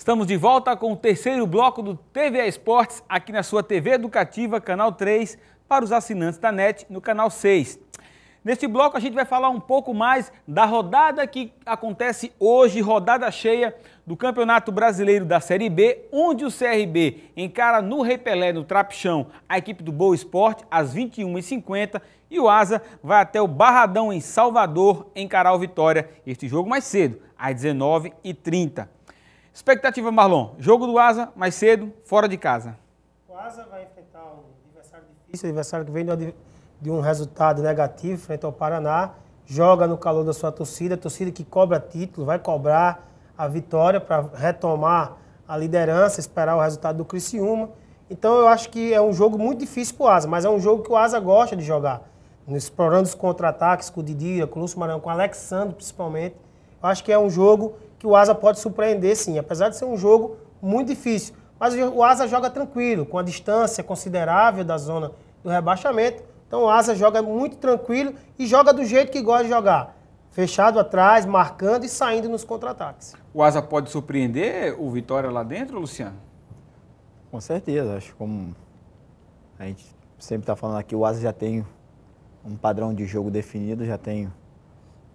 Estamos de volta com o terceiro bloco do TVA Esportes, aqui na sua TV Educativa, canal 3, para os assinantes da NET, no canal 6. Neste bloco a gente vai falar um pouco mais da rodada que acontece hoje, rodada cheia do Campeonato Brasileiro da Série B, onde o CRB encara no Rei Pelé, no Trapichão, a equipe do Boa Esporte, às 21h50, e o Asa vai até o Barradão, em Salvador, encarar o Vitória, este jogo mais cedo, às 19h30. Expectativa, Marlon, jogo do Asa mais cedo, fora de casa. O Asa vai enfrentar um adversário difícil, um adversário que vem de um resultado negativo frente ao Paraná, joga no calor da sua torcida, a torcida que cobra título, vai cobrar a vitória para retomar a liderança, esperar o resultado do Criciúma. Então eu acho que é um jogo muito difícil para o Asa, mas é um jogo que o Asa gosta de jogar. Explorando os contra-ataques com o Didira, com o Lúcio Maranhão, com o Alexandre principalmente. Eu acho que é um jogo que o Asa pode surpreender, sim, apesar de ser um jogo muito difícil. Mas o Asa joga tranquilo, com a distância considerável da zona do rebaixamento. Então o Asa joga muito tranquilo e joga do jeito que gosta de jogar. Fechado atrás, marcando e saindo nos contra-ataques. O Asa pode surpreender o Vitória lá dentro, Luciano? Com certeza, acho que como a gente sempre está falando aqui, o Asa já tem um padrão de jogo definido, já tem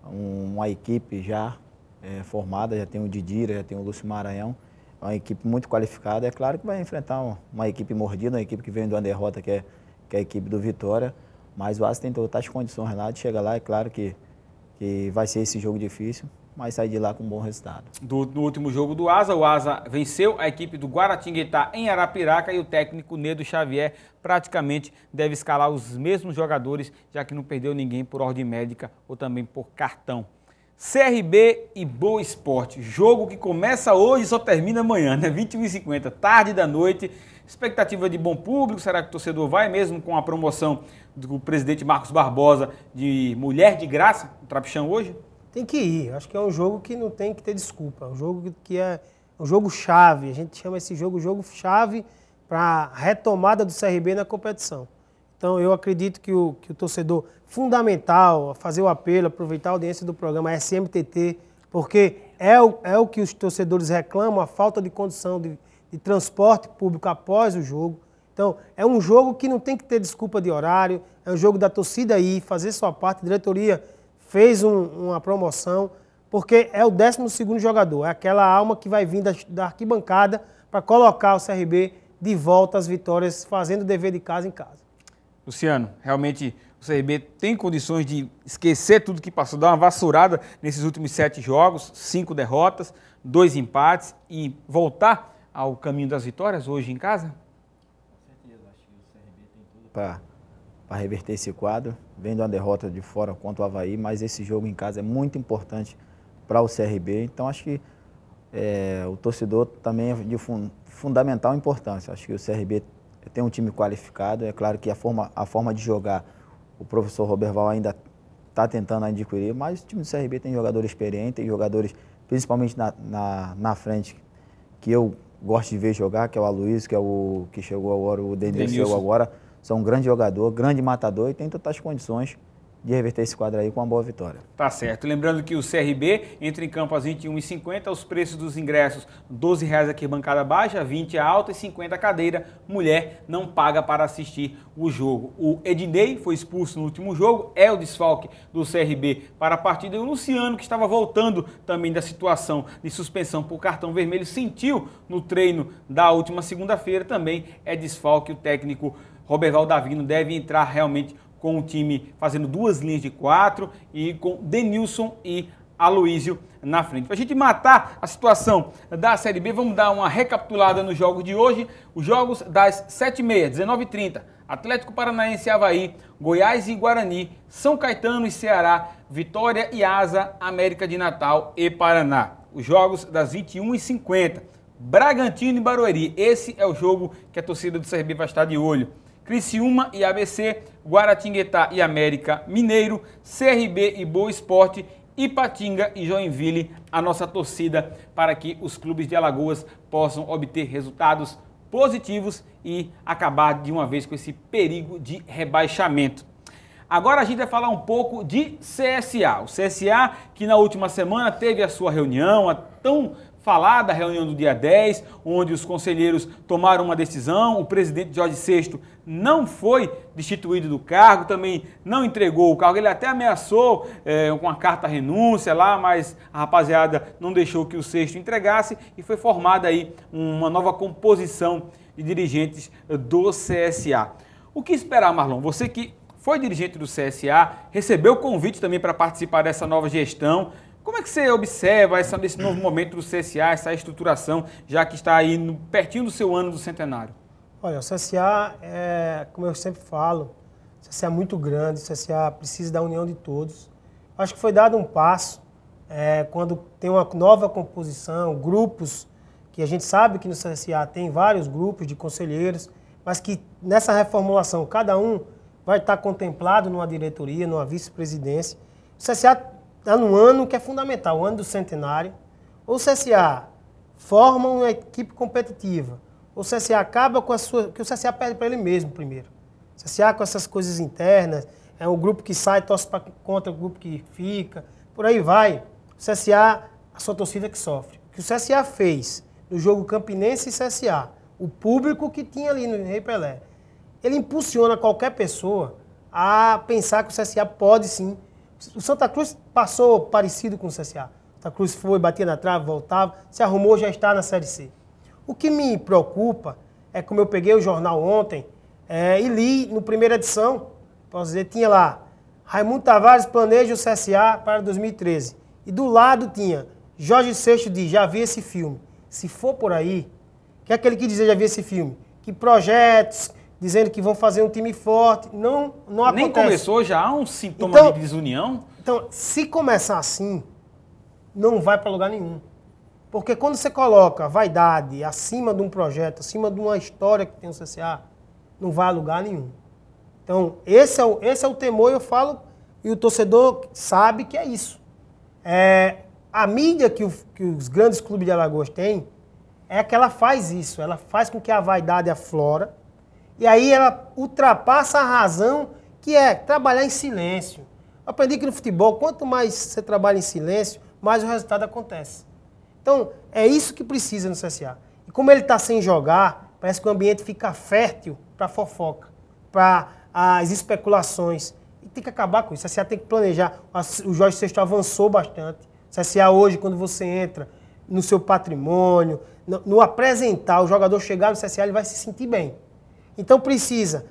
uma equipe já formada, já tem o Didira, já tem o Lúcio Maranhão, é uma equipe muito qualificada. É claro que vai enfrentar uma equipe mordida, uma equipe que vem de uma derrota que é a equipe do Vitória, mas o Asa tem todas as condições lá de chegar lá. É claro que vai ser esse jogo difícil, mas sair de lá com um bom resultado. No último jogo do Asa, o Asa venceu a equipe do Guaratinguetá em Arapiraca e o técnico Nedo Xavier praticamente deve escalar os mesmos jogadores, já que não perdeu ninguém por ordem médica ou também por cartão. CRB e Boa Esporte, jogo que começa hoje e só termina amanhã, né? 21h50, tarde da noite. Expectativa de bom público, será que o torcedor vai mesmo com a promoção do presidente Marcos Barbosa de mulher de graça no Trapichão hoje? Tem que ir, acho que é um jogo que não tem que ter desculpa, é um jogo que é um jogo chave, a gente chama esse jogo chave para a retomada do CRB na competição. Então eu acredito que o torcedor, fundamental a fazer o apelo, aproveitar a audiência do programa SMTT, porque é o que os torcedores reclamam, a falta de condição de transporte público após o jogo. Então é um jogo que não tem que ter desculpa de horário, é um jogo da torcida aí, fazer sua parte, a diretoria fez uma promoção, porque é o 12º jogador, é aquela alma que vai vir da arquibancada para colocar o CRB de volta às vitórias, fazendo o dever de casa em casa. Luciano, realmente o CRB tem condições de esquecer tudo que passou, dar uma vassourada nesses últimos 7 jogos, 5 derrotas, 2 empates e voltar ao caminho das vitórias hoje em casa? Com certeza, acho que o CRB tem tudo para reverter esse quadro. Vem de uma derrota de fora contra o Avaí, mas esse jogo em casa é muito importante para o CRB. Então acho que o torcedor também é de fundamental importância. Acho que o CRB tem um time qualificado. É claro que a forma de jogar, o professor Roberval ainda está tentando adquirir, mas o time do CRB tem jogadores experientes, tem jogadores principalmente na frente que eu gosto de ver jogar, que é o Aloysio, que é o que chegou agora, o Denilson agora. São um grande jogador, grande matador e tem todas as condições de reverter esse quadro aí com uma boa vitória. Tá certo. Lembrando que o CRB entra em campo às 21h50, os preços dos ingressos R$12 aqui bancada baixa, 20 a alta e 50 a cadeira. Mulher não paga para assistir o jogo. O Ednei foi expulso no último jogo, é o desfalque do CRB para a partida. E o Luciano, que estava voltando também da situação de suspensão por cartão vermelho, sentiu no treino da última segunda-feira, também é desfalque. O técnico Roberval Davino deve entrar realmente com o time fazendo 2 linhas de 4 e com Denilson e Aloysio na frente. Para a gente matar a situação da Série B, vamos dar uma recapitulada nos jogos de hoje. Os jogos das 7h30, 19h30, Atlético Paranaense e Avaí, Goiás e Guarani, São Caetano e Ceará, Vitória e Asa, América de Natal e Paraná. Os jogos das 21h50, Bragantino e Barueri. Esse é o jogo que a torcida do CRB vai estar de olho. Criciúma e ABC, Guaratinguetá e América Mineiro, CRB e Boa Esporte, Ipatinga e Joinville, a nossa torcida para que os clubes de Alagoas possam obter resultados positivos e acabar de uma vez com esse perigo de rebaixamento. Agora a gente vai falar um pouco de CSA. O CSA que na última semana teve a sua reunião, a tão falada reunião do dia 10, onde os conselheiros tomaram uma decisão, o presidente Jorge Sexto não foi destituído do cargo, também não entregou o cargo, ele até ameaçou com a carta renúncia lá, mas a rapaziada não deixou que o Sexto entregasse e foi formada aí uma nova composição de dirigentes do CSA. O que esperar, Marlon? Você que foi dirigente do CSA, recebeu o convite também para participar dessa nova gestão. Como é que você observa esse novo momento do CSA, essa estruturação, já que está aí pertinho do seu ano do centenário? Olha, o CSA, como eu sempre falo, o CSA é muito grande, o CSA precisa da união de todos. Acho que foi dado um passo quando tem uma nova composição, grupos, que a gente sabe que no CSA tem vários grupos de conselheiros, mas que nessa reformulação cada um vai estar contemplado numa diretoria, numa vice-presidência. O CSA está num ano que é fundamental, o ano do centenário. Ou o CSA forma uma equipe competitiva, ou o CSA acaba com a sua... que o CSA perde para ele mesmo primeiro. O CSA com essas coisas internas, é um grupo que sai, torce contra o grupo que fica, por aí vai. O CSA, a sua torcida que sofre. O que o CSA fez no jogo Campinense e CSA, o público que tinha ali no Rei Pelé, ele impulsiona qualquer pessoa a pensar que o CSA pode sim. O Santa Cruz passou parecido com o CSA. O Santa Cruz foi, batia na trave, voltava, se arrumou, já está na Série C. O que me preocupa é como eu peguei o jornal ontem e li no primeira edição, posso dizer, tinha lá, Raimundo Tavares planeja o CSA para 2013. E do lado tinha, Jorge Sexto diz, já vi esse filme. Se for por aí, que é aquele que diz, já vi esse filme? Que projetos, dizendo que vão fazer um time forte, não acontece. Nem começou, já há um sintoma de desunião? Então, se começar assim, não vai para lugar nenhum. Porque quando você coloca vaidade acima de um projeto, acima de uma história que tem o CSA, não vai a lugar nenhum. Então, esse é o temor, eu falo, e o torcedor sabe que é isso. A mídia que os grandes clubes de Alagoas têm, é que ela faz isso, ela faz com que a vaidade aflora, e aí ela ultrapassa a razão, que é trabalhar em silêncio. Eu aprendi que no futebol, quanto mais você trabalha em silêncio, mais o resultado acontece. Então, é isso que precisa no CSA. E como ele está sem jogar, parece que o ambiente fica fértil para a fofoca, para as especulações. E tem que acabar com isso. O CSA tem que planejar. O Jorge Sexto avançou bastante. O CSA hoje, quando você entra no seu patrimônio, no apresentar, o jogador chegar no CSA, ele vai se sentir bem. Então precisa,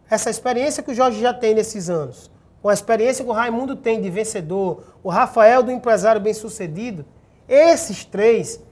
essa experiência que o Jorge já tem nesses anos, com a experiência que o Raimundo tem de vencedor, o Rafael do empresário bem-sucedido, esses três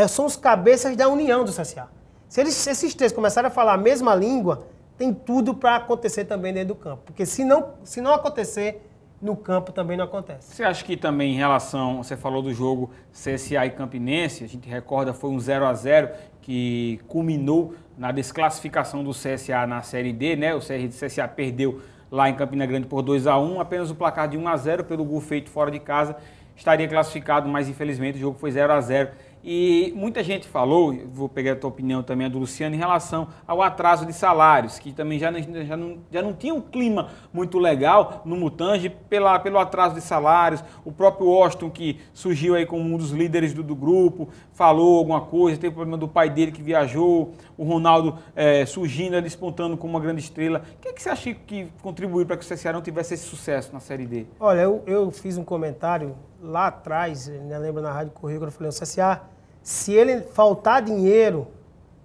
são os cabeças da união do CSA. Se esses três começarem a falar a mesma língua, tem tudo para acontecer também dentro do campo. Porque se não acontecer, no campo também não acontece. Você acha que também em relação, você falou do jogo CSA e Campinense, a gente recorda, foi um 0-0 que culminou na desclassificação do CSA na Série D, né? O CSA perdeu lá em Campina Grande por 2-1, apenas o placar de 1-0 pelo gol feito fora de casa estaria classificado, mas infelizmente o jogo foi 0-0. E muita gente falou, vou pegar a tua opinião também, a do Luciano, em relação ao atraso de salários, que também já não tinha um clima muito legal no Mutange pelo atraso de salários. O próprio Washington, que surgiu aí como um dos líderes do grupo, falou alguma coisa, teve o problema do pai dele que viajou, o Ronaldo surgindo, despontando como uma grande estrela. O que você acha que contribuiu para que o CSA não tivesse esse sucesso na Série D? Olha, eu fiz um comentário lá atrás, né, lembro na Rádio Correio, quando eu falei, o CSA, se ele faltar dinheiro,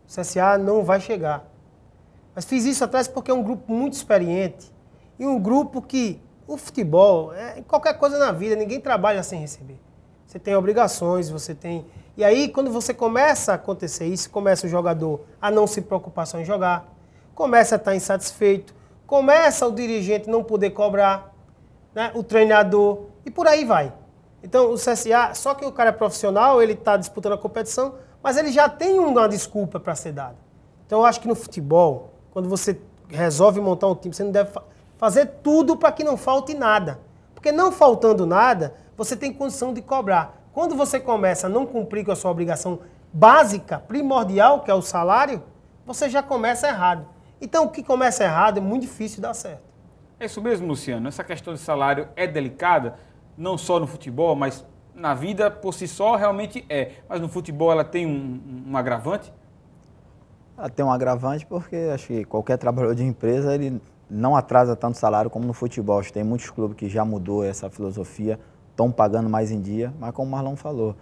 o CSA não vai chegar. Mas fiz isso atrás porque é um grupo muito experiente e um grupo que, o futebol, qualquer coisa na vida, ninguém trabalha sem receber. Você tem obrigações, você tem... E aí, quando você começa a acontecer isso, começa o jogador a não se preocupar só em jogar, começa a estar insatisfeito, começa o dirigente não poder cobrar, né, o treinador, e por aí vai. Então, o CSA, só que o cara é profissional, ele está disputando a competição, mas ele já tem uma desculpa para ser dada. Então, eu acho que no futebol, quando você resolve montar um time, você não deve fazer tudo para que não falte nada. Porque não faltando nada, você tem condição de cobrar. Quando você começa a não cumprir com a sua obrigação básica, primordial, que é o salário, você já começa errado. Então, o que começa errado é muito difícil dar certo. É isso mesmo, Luciano. Essa questão de salário é delicada, não só no futebol, mas na vida por si só realmente é. Mas no futebol ela tem um agravante? Ela tem um agravante porque acho que qualquer trabalhador de empresa ele não atrasa tanto salário como no futebol. Acho que tem muitos clubes que já mudou essa filosofia, estão pagando mais em dia, mas como o Marlon falou,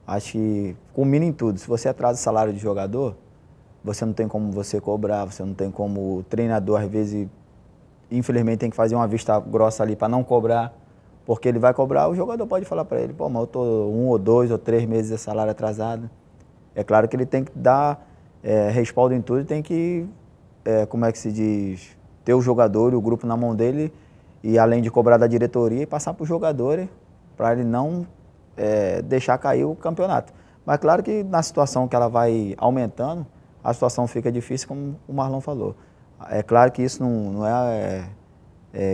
acho que culmina em tudo. Se você atrasa o salário de jogador, você não tem como você cobrar, você não tem como o treinador, às vezes, infelizmente, tem que fazer uma vista grossa ali para não cobrar, porque ele vai cobrar, o jogador pode falar para ele, pô, mas eu estou 1 ou 2 ou 3 meses de salário atrasado. É claro que ele tem que dar respaldo em tudo e tem que, como é que se diz, ter o jogador e o grupo na mão dele e além de cobrar da diretoria e passar para os jogadores para ele não deixar cair o campeonato. Mas claro que na situação que ela vai aumentando, a situação fica difícil, como o Marlon falou. É claro que isso não é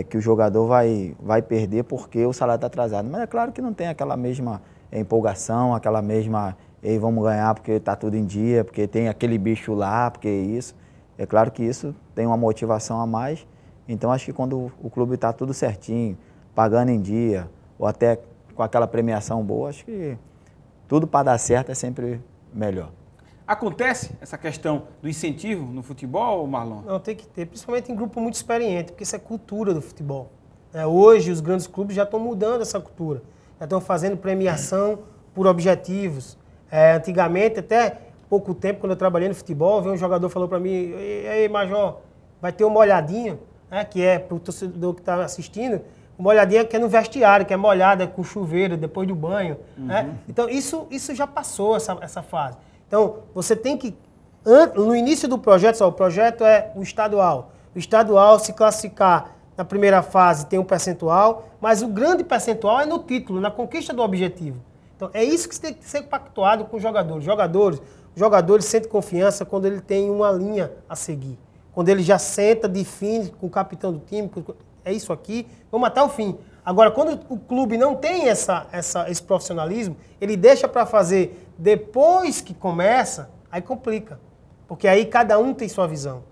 que o jogador vai perder porque o salário está atrasado. Mas é claro que não tem aquela mesma empolgação, aquela mesma, ei, vamos ganhar porque está tudo em dia, porque tem aquele bicho lá, porque isso. É claro que isso tem uma motivação a mais. Então acho que quando o clube está tudo certinho, pagando em dia, ou até com aquela premiação boa, acho que tudo para dar certo é sempre melhor. Acontece essa questão do incentivo no futebol, Marlon? Não, tem que ter, principalmente em grupo muito experiente, porque isso é cultura do futebol. Hoje os grandes clubes já estão mudando essa cultura, já estão fazendo premiação por objetivos. Antigamente, até pouco tempo, quando eu trabalhei no futebol, veio um jogador falou para mim, e aí, Major, vai ter uma olhadinha, que é para o torcedor que está assistindo, uma olhadinha que é no vestiário, que é molhada com chuveiro, depois do banho. Então, isso já passou, essa fase. Então, você tem que, no início do projeto, o projeto é o estadual. O estadual, se classificar na primeira fase, tem um percentual, mas o grande percentual é no título, na conquista do objetivo. Então, é isso que tem que ser pactuado com os jogadores. Os jogadores sentem confiança quando ele tem uma linha a seguir. Quando ele já senta, define com o capitão do time, é isso aqui, vamos até o fim. Agora, quando o clube não tem esse profissionalismo, ele deixa para fazer depois que começa, aí complica. Porque aí cada um tem sua visão.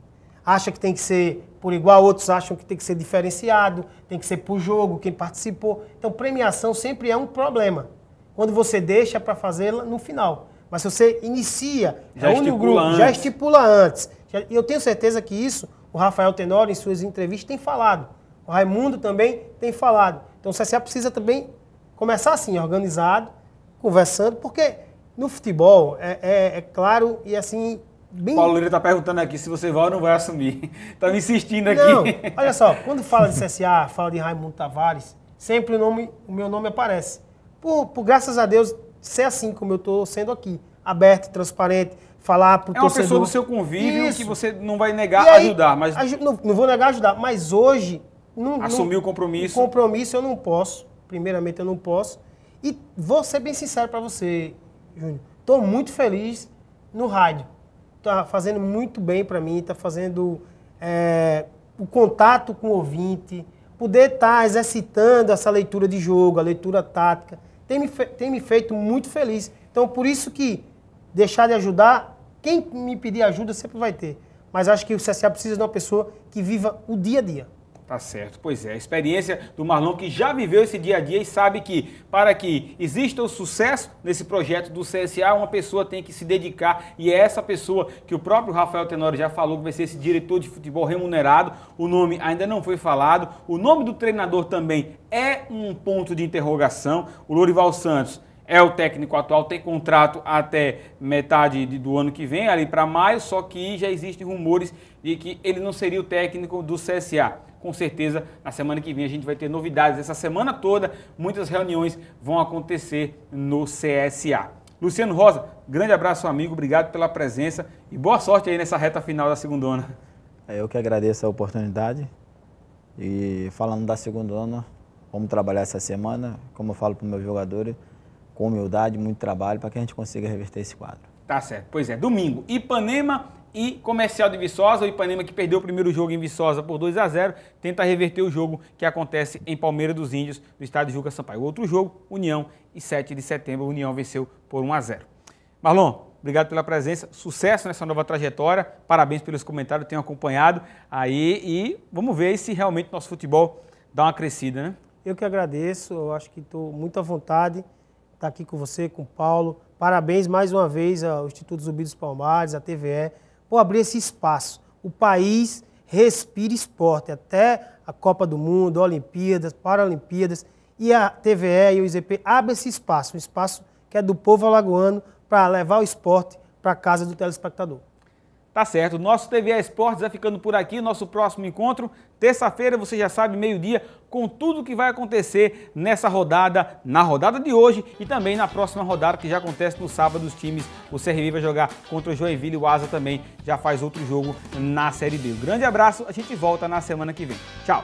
Acha que tem que ser por igual, outros acham que tem que ser diferenciado, tem que ser por jogo, quem participou. Então, premiação sempre é um problema. Quando você deixa para fazer no final. Mas se você inicia, já estipula antes. E eu tenho certeza que isso, o Rafael Tenório, em suas entrevistas, tem falado. O Raimundo também tem falado. Então o CSA precisa também começar assim, organizado, conversando, porque no futebol é claro e assim, bem... Paulo Lira está perguntando aqui se você vai ou não vai assumir. Está me insistindo aqui. Não, olha só, quando fala de CSA, fala de Raimundo Tavares, sempre o meu nome aparece. Por graças a Deus, ser assim como eu estou sendo aqui, aberto, transparente, falar para o torcedor. É uma pessoa do seu convívio que você não vai negar ajudar. Mas... Não vou negar ajudar, mas hoje... Assumir o compromisso. O compromisso eu não posso, primeiramente eu não posso. E vou ser bem sincero para você, Júnior. Estou muito feliz no rádio. Está fazendo muito bem para mim, está fazendo o contato com o ouvinte, poder estar exercitando essa leitura de jogo, a leitura tática, tem me feito muito feliz. Então, por isso que deixar de ajudar, quem me pedir ajuda sempre vai ter. Mas acho que o CSA precisa de uma pessoa que viva o dia a dia. Tá certo, pois é. A experiência do Marlon, que já viveu esse dia a dia e sabe que para que exista o sucesso nesse projeto do CSA, uma pessoa tem que se dedicar e é essa pessoa que o próprio Rafael Tenório já falou que vai ser esse diretor de futebol remunerado. O nome ainda não foi falado. O nome do treinador também é um ponto de interrogação. O Lorival Santos é o técnico atual, tem contrato até metade do ano que vem, ali para maio, só que já existem rumores de que ele não seria o técnico do CSA. Com certeza, na semana que vem a gente vai ter novidades. Essa semana toda, muitas reuniões vão acontecer no CSA. Luciano Rosa, grande abraço, amigo. Obrigado pela presença e boa sorte aí nessa reta final da segundona. Eu que agradeço a oportunidade. E falando da segundona, vamos trabalhar essa semana, como eu falo para os meus jogadores, com humildade, muito trabalho, para que a gente consiga reverter esse quadro. Tá certo. Pois é, domingo, Ipanema e Comercial de Viçosa. O Ipanema, que perdeu o primeiro jogo em Viçosa por 2-0, tenta reverter o jogo que acontece em Palmeira dos Índios, do estádio Juca Sampaio. Outro jogo, União, e 7 de setembro, União venceu por 1-0. Marlon, obrigado pela presença, sucesso nessa nova trajetória, parabéns pelos comentários, tenho acompanhado aí e vamos ver se realmente nosso futebol dá uma crescida, né? Eu que agradeço, eu acho que estou muito à vontade de estar aqui com você, com o Paulo. Parabéns mais uma vez ao Instituto Zumbi dos Palmares, à TVE, por abrir esse espaço. O país respira esporte, até a Copa do Mundo, Olimpíadas, Paralimpíadas, e a TVE e o IZP abrem esse espaço, um espaço que é do povo alagoano, para levar o esporte para a casa do telespectador. Tá certo, o nosso TVE Esportes vai ficando por aqui, nosso próximo encontro, terça-feira, você já sabe, meio-dia, com tudo que vai acontecer nessa rodada, na rodada de hoje e também na próxima rodada, que já acontece no sábado, os times, o CRB vai jogar contra o Joinville, o Asa também já faz outro jogo na Série B. Um grande abraço, a gente volta na semana que vem. Tchau!